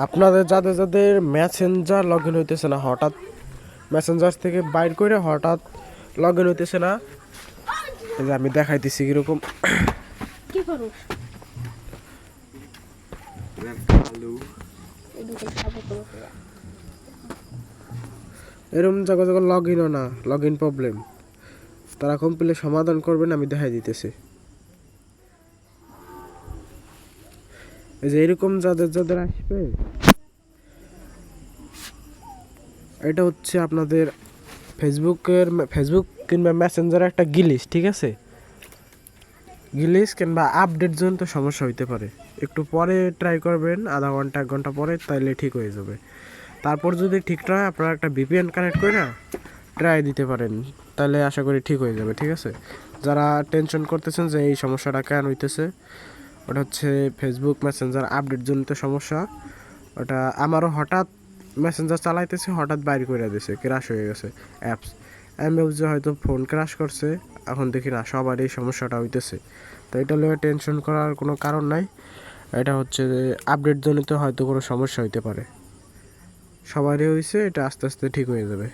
আপনাদের যাদের যাদের মেসেঞ্জার লগ ইন হইতেছে না, হঠাৎ মেসেঞ্জার থেকে বাইর করে হঠাৎ লগ ইন হইতেছে না, এই যে আমি দেখাইতেছি কিরকম। কি করো এরকম জায়গা জায়গা লগ ইনও না, লগ ইন প্রবলেম, তারা কমপ্লিট সমাধান করবেন, আমি দেখাই দিতেছি। এই যে এরকম যাদের যাদের আসবে, এটা হচ্ছে আপনাদের ফেসবুক কিংবা মেসেঞ্জার একটা গিলিস, ঠিক আছে? গিলিস কিংবা আপডেট জনিত সমস্যা হইতে পারে, একটু পরে ট্রাই করবেন, আধা ঘন্টা 1 ঘন্টা পরে, তাইলে ঠিক হয়ে যাবে। তারপর যদি ঠিক না হয়, আপনারা একটা ভিপিএন কানেক্ট করে না ট্রাই দিতে পারেন, তাহলে আশা করি ঠিক হয়ে যাবে, ঠিক আছে? যারা টেনশন করতেছেন যে এই সমস্যাটা কেন হইতেছে, ওটা হচ্ছে ফেসবুক মেসেঞ্জার আপডেট জনিত সমস্যা। ওটা আমারও হঠাৎ মেসেঞ্জার চালাইতেছে, হঠাৎ বাইর করে দিয়েছে, ক্র্যাশ হয়ে গেছে অ্যাপস। আমি ভাবছি হয়তো ফোন ক্র্যাশ করছে, এখন দেখি না সবার এই সমস্যাটা হইতেছে। তো এটা নিয়ে টেনশন করার কোনো কারণ নাই, এটা হচ্ছে আপডেট জনিত হয়তো কোনো সমস্যা হইতে পারে, সবারই হয়েছে, এটা আস্তে আস্তে ঠিক হয়ে যাবে।